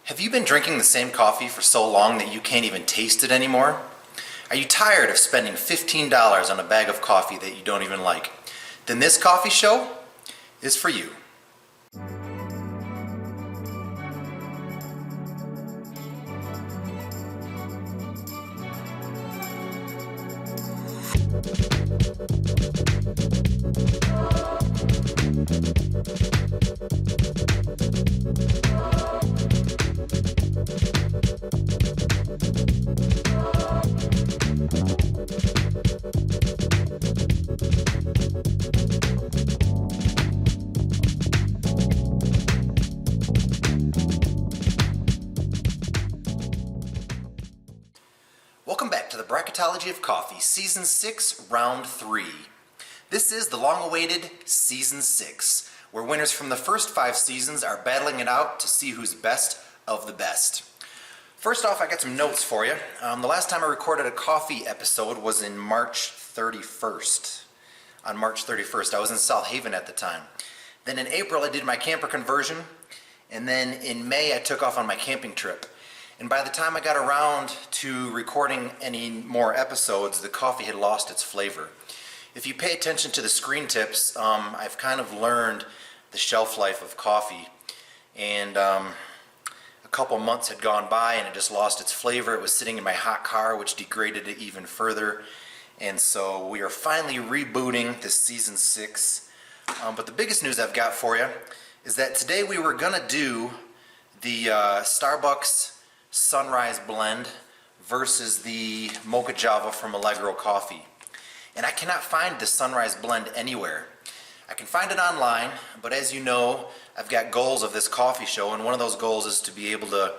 Have you been drinking the same coffee for so long that you can't even taste it anymore? Are you tired of spending $15 on a bag of coffee that you don't even like? Then this coffee show is for you. Welcome back to the Bracketology of Coffee, Season 6, Round 3. This is the long-awaited Season 6, where winners from the first 5 seasons are battling it out to see who's best of the best. First off, I got some notes for you. The last time I recorded a coffee episode was in March 31st. On March 31st, I was in South Haven at the time. Then in April, I did my camper conversion, and then in May, I took off on my camping trip. And by the time I got around to recording any more episodes, the coffee had lost its flavor. If you pay attention to the screen tips, I've kind of learned the shelf life of coffee. And a couple months had gone by and it just lost its flavor. It was sitting in my hot car, which degraded it even further. And so we are finally rebooting this Season 6. But the biggest news I've got for you is that today we were going to do the Starbucks Sunrise Blend versus the Mocha Java from Allegro Coffee. And I cannot find the Sunrise Blend anywhere. I can find it online, but as you know, I've got goals of this coffee show, and one of those goals is to be able to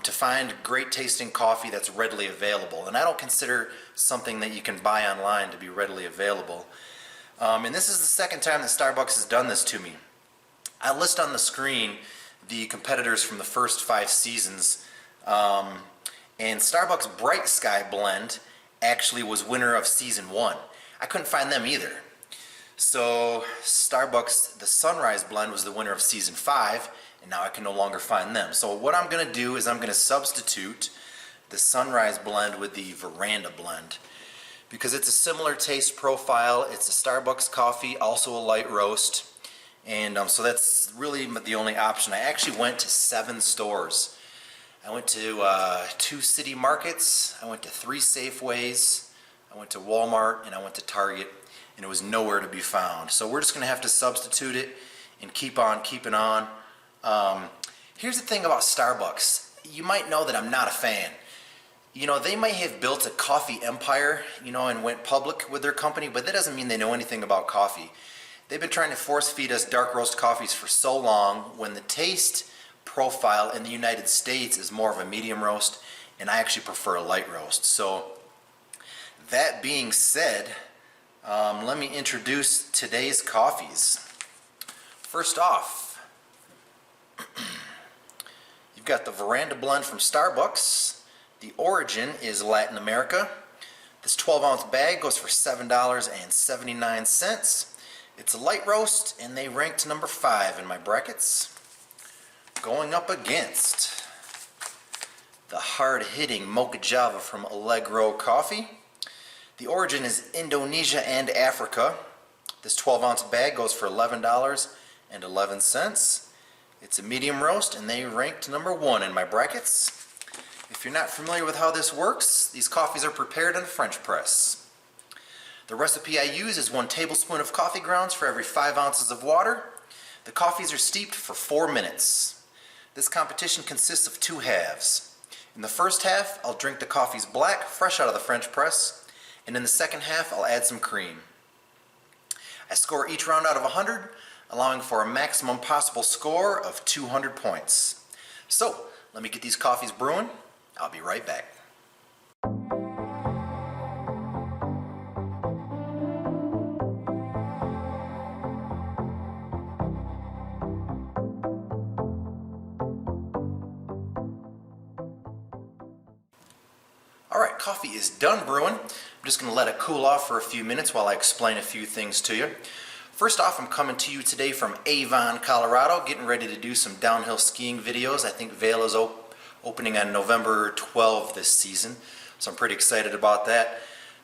find great tasting coffee that's readily available. And I don't consider something that you can buy online to be readily available. And this is the second time that Starbucks has done this to me. I list on the screen the competitors from the first 5 seasons, and Starbucks Bright Sky Blend actually was winner of Season 1. I couldn't find them either. So Starbucks the Sunrise Blend was the winner of Season 5, and now I can no longer find them. So what I'm going to do is I'm going to substitute the Sunrise Blend with the Veranda Blend, because it's a similar taste profile. It's a Starbucks coffee, also a light roast. And so that's really the only option. I actually went to 7 stores. I went to 2 city markets, I went to 3 Safeways, I went to Walmart, and I went to Target, and it was nowhere to be found. So we're just going to have to substitute it and keep on keeping on. Here's the thing about Starbucks. You might know that I'm not a fan. You know, they might have built a coffee empire, and went public with their company, but that doesn't mean they know anything about coffee. They've been trying to force feed us dark roast coffees for so long, when the taste profile in the United States is more of a medium roast, and I actually prefer a light roast. So that being said, let me introduce today's coffees. First off, you've got the Veranda Blend from Starbucks. The origin is Latin America. This 12-ounce bag goes for $7.79. It's a light roast, and they ranked number 5 in my brackets. Going up against the hard-hitting Mocha Java from Allegro Coffee. The origin is Indonesia and Africa. This 12-ounce bag goes for $11.11. It's a medium roast, and they ranked number 1 in my brackets. If you're not familiar with how this works, these coffees are prepared in a French press. The recipe I use is 1 tablespoon of coffee grounds for every 5 ounces of water. The coffees are steeped for 4 minutes. This competition consists of 2 halves. In the first half, I'll drink the coffees black, fresh out of the French press, and in the second half, I'll add some cream. I score each round out of 100, allowing for a maximum possible score of 200 points. So, let me get these coffees brewing. I'll be right back. Alright, coffee is done brewing. I'm just going to let it cool off for a few minutes while I explain a few things to you. First off, I'm coming to you today from Avon, Colorado, getting ready to do some downhill skiing videos. I think Vail is opening on November 12 this season, so I'm pretty excited about that.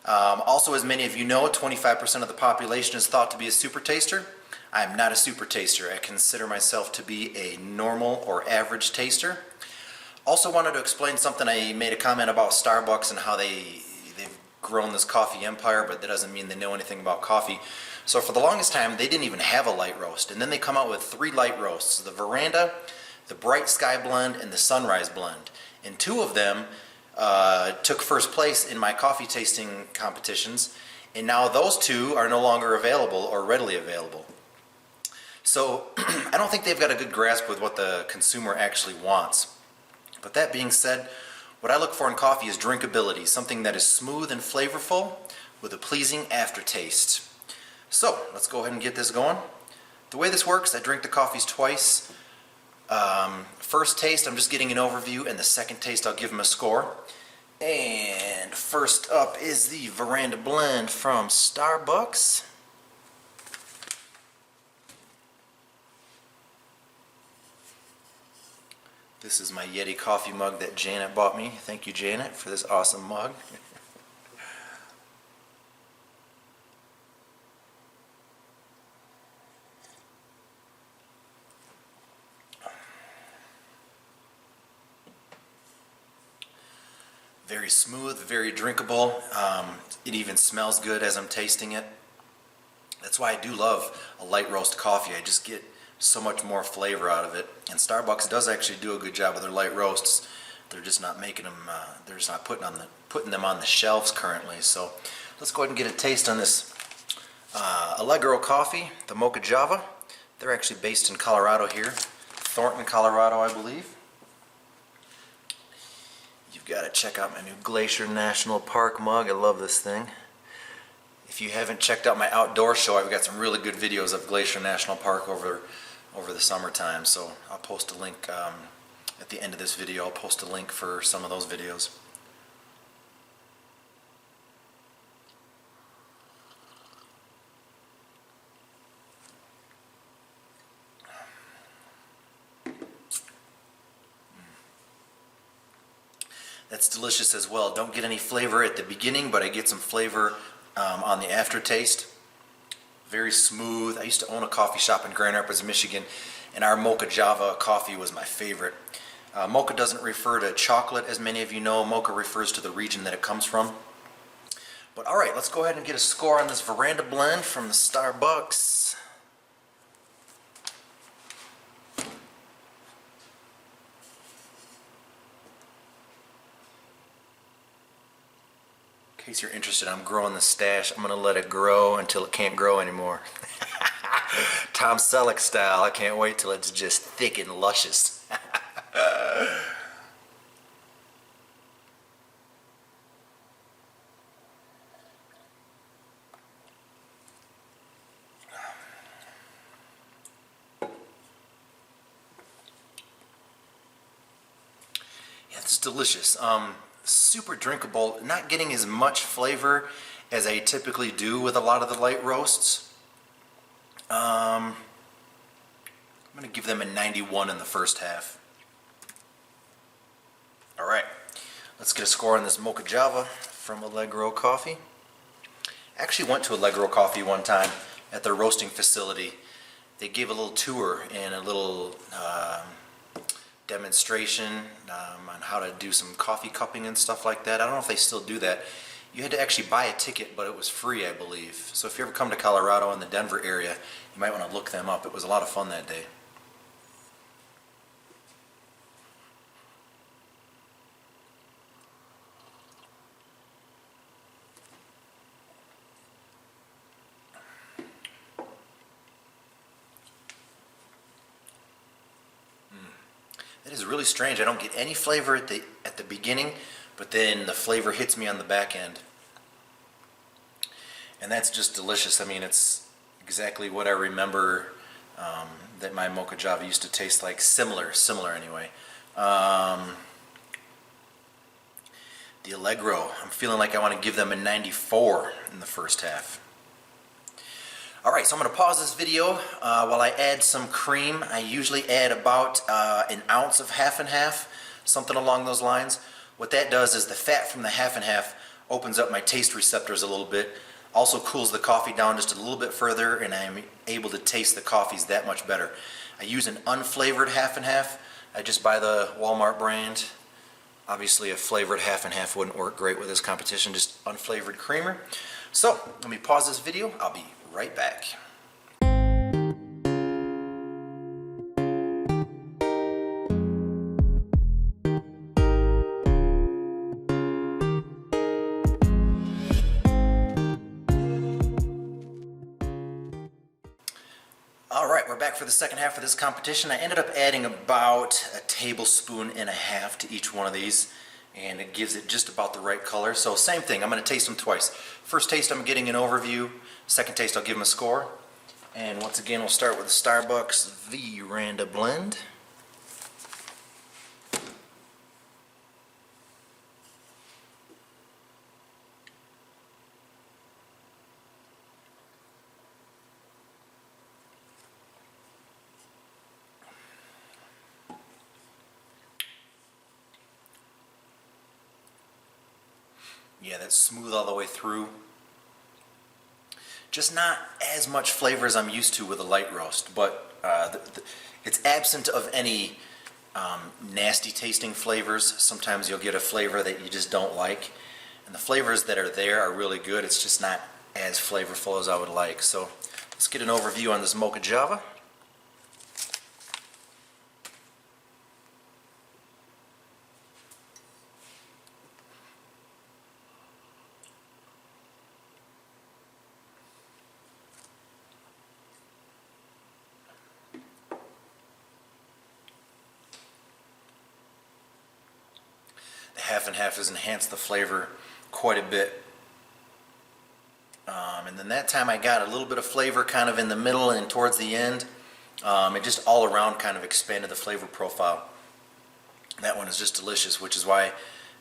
Also, as many of you know, 25% of the population is thought to be a super taster. I'm not a super taster. I consider myself to be a normal or average taster. Also wanted to explain something. I made a comment about Starbucks and how they've grown this coffee empire, but that doesn't mean they know anything about coffee. So for the longest time, they didn't even have a light roast, and then they come out with 3 light roasts: the Veranda, the Bright Sky Blend, and the Sunrise Blend. And 2 of them took first place in my coffee tasting competitions, and now those 2 are no longer available or readily available. So I don't think they've got a good grasp with what the consumer actually wants. But that being said, what I look for in coffee is drinkability, something that is smooth and flavorful with a pleasing aftertaste. So let's go ahead and get this going. The way this works, I drink the coffees twice. First taste, I'm just getting an overview, and the second taste, I'll give them a score. And first up is the Veranda Blend from Starbucks. This is my Yeti coffee mug that Janet bought me. Thank you, Janet, for this awesome mug. Very smooth, very drinkable. It even smells good as I'm tasting it. That's why I do love a light roast coffee. I just get so much more flavor out of it. And Starbucks does actually do a good job with their light roasts. They're just not making them. They're just not putting them on the shelves currently. So let's go ahead and get a taste on this Allegro Coffee, the Mocha Java. They're actually based in Colorado here, Thornton, Colorado, I believe. You've got to check out my new Glacier National Park mug. I love this thing. If you haven't checked out my outdoor show, I've got some really good videos of Glacier National Park over the summertime. So I'll post a link at the end of this video. I'll post a link for some of those videos. That's delicious as well. Don't get any flavor at the beginning, but I get some flavor on the aftertaste. Very smooth. I used to own a coffee shop in Grand Rapids, Michigan, and our Mocha Java coffee was my favorite. Mocha doesn't refer to chocolate, as many of you know. Mocha refers to the region that it comes from. But all right, let's go ahead and get a score on this Veranda Blend from the Starbucks. In case you're interested, I'm growing the stash. I'm going to let it grow until it can't grow anymore. Tom Selleck style. I can't wait till it's just thick and luscious. Yeah, it's delicious. Super drinkable, not getting as much flavor as I typically do with a lot of the light roasts. I'm going to give them a 91 in the first half. Alright, let's get a score on this Mocha Java from Allegro Coffee. I actually went to Allegro Coffee one time at their roasting facility. They gave a little tour and a little demonstration on how to do some coffee cupping and stuff like that. I don't know if they still do that. You had to actually buy a ticket, but it was free, I believe. So if you ever come to Colorado in the Denver area, you might want to look them up. It was a lot of fun that day. That is really strange. I don't get any flavor at the beginning, but then the flavor hits me on the back end. And that's just delicious. I mean, it's exactly what I remember that my Mocha Java used to taste like. Similar anyway. The Allegro, I'm feeling like I want to give them a 94 in the first half. Alright, so I'm going to pause this video while I add some cream. I usually add about an ounce of half and half, something along those lines. What that does is the fat from the half and half opens up my taste receptors a little bit, also cools the coffee down just a little bit further, and I'm able to taste the coffees that much better. I use an unflavored half and half. I just buy the Walmart brand. Obviously a flavored half and half wouldn't work great with this competition, just unflavored creamer. So let me pause this video. I'll be right back. Alright, we're back for the second half of this competition. I ended up adding about a tablespoon and a half to each one of these, and it gives it just about the right color. So same thing, I'm going to taste them twice. First taste I'm getting an overview, second taste I'll give them a score. And once again we'll start with the Starbucks Veranda Blend. Yeah, that's smooth all the way through. Just not as much flavor as I'm used to with a light roast, but it's absent of any nasty tasting flavors. Sometimes you'll get a flavor that you just don't like, and the flavors that are there are really good. It's just not as flavorful as I would like. So let's get an overview on this Mocha Java. Half and half has enhanced the flavor quite a bit. And then that time I got a little bit of flavor kind of in the middle and towards the end. It just all around kind of expanded the flavor profile. That one is just delicious, which is why,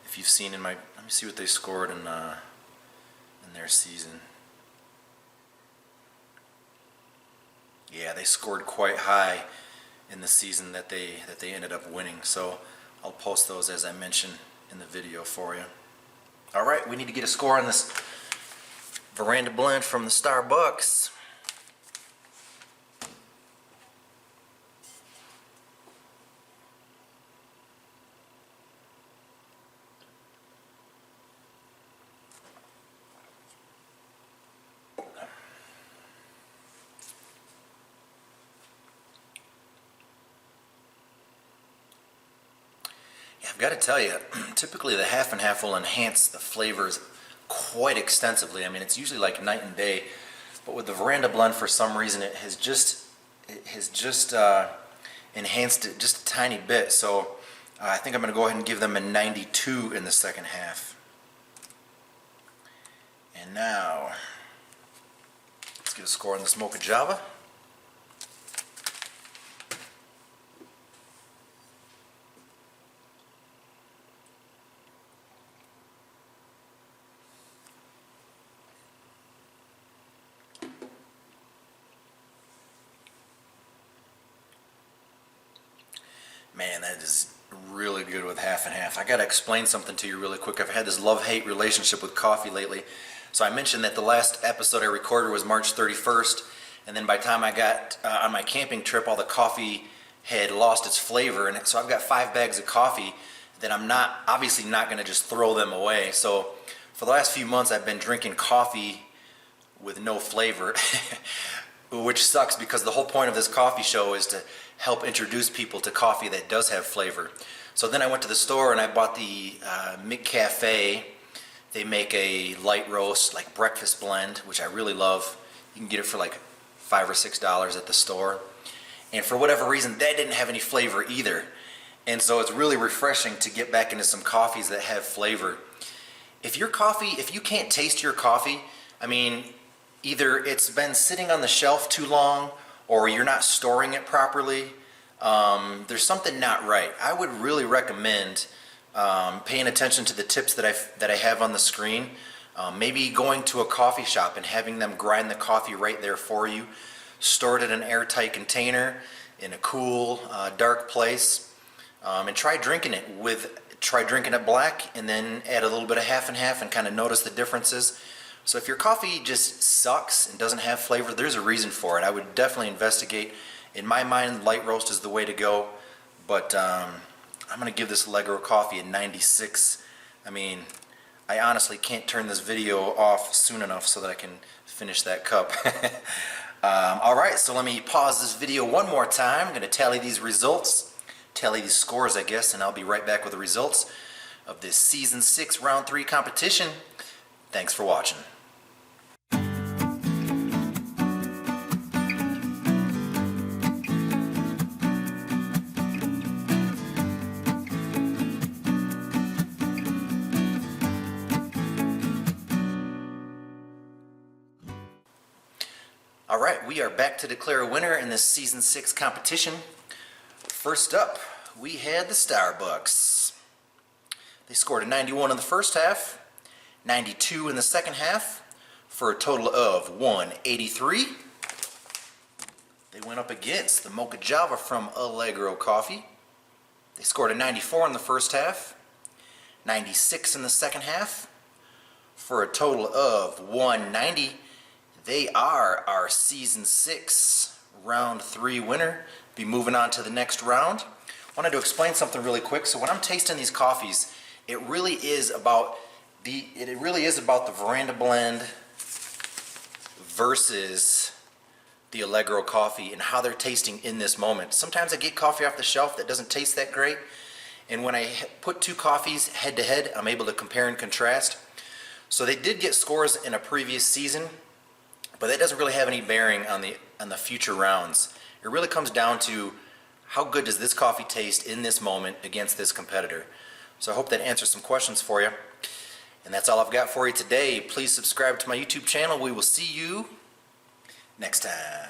if you've seen in my, let me see what they scored in their season. Yeah, they scored quite high in the season that they ended up winning. So I'll post those as I mentioned in the video for you. Alright, we need to get a score on this Veranda Blend from the Starbucks. I've got to tell you, typically the half and half will enhance the flavors quite extensively. I mean, it's usually like night and day, but with the Veranda Blend, for some reason, it has just enhanced it just a tiny bit. So I think I'm going to go ahead and give them a 92 in the second half. And now, let's get a score on this Mocha Java. Man, that is really good with half and half. I got to explain something to you really quick. I've had this love-hate relationship with coffee lately. So I mentioned that the last episode I recorded was March 31st, and then by the time I got on my camping trip, all the coffee had lost its flavor, and so I've got 5 bags of coffee that I'm obviously not going to just throw them away. So for the last few months, I've been drinking coffee with no flavor, which sucks because the whole point of this coffee show is to help introduce people to coffee that does have flavor. So then I went to the store and I bought the McCafe. They make a light roast, like breakfast blend, which I really love. You can get it for like $5 or $6 at the store. And for whatever reason, that didn't have any flavor either. And so it's really refreshing to get back into some coffees that have flavor. If you can't taste your coffee, I mean, either it's been sitting on the shelf too long or you're not storing it properly, there's something not right. I would really recommend paying attention to the tips that I have on the screen. Maybe going to a coffee shop and having them grind the coffee right there for you, store it in an airtight container in a cool, dark place, and try drinking it black, and then add a little bit of half and half and kind of notice the differences. So if your coffee just sucks and doesn't have flavor, there's a reason for it. I would definitely investigate. In my mind, light roast is the way to go, but I'm going to give this Allegro Coffee a 96. I mean, I honestly can't turn this video off soon enough so that I can finish that cup. Alright, so let me pause this video one more time. I'm going to tally these results, tally these scores I guess, and I'll be right back with the results of this Season 6 Round 3 competition. Thanks for watching. Alright, we are back to declare a winner in this Season 6 competition. First up, we had the Starbucks. They scored a 91 in the first half, 92 in the second half, for a total of 183. They went up against the Mocha Java from Allegro Coffee. They scored a 94 in the first half, 96 in the second half, for a total of 190. They are our Season 6 Round 3 winner. Be moving on to the next round. Wanted to explain something really quick. So when I'm tasting these coffees, it really is about the Veranda Blend versus the Allegro Coffee and how they're tasting in this moment. Sometimes I get coffee off the shelf that doesn't taste that great, and when I put two coffees head to head, I'm able to compare and contrast. So they did get scores in a previous season, but that doesn't really have any bearing on the future rounds. It really comes down to how good does this coffee taste in this moment against this competitor. So I hope that answers some questions for you. And that's all I've got for you today. Please subscribe to my YouTube channel. We will see you next time.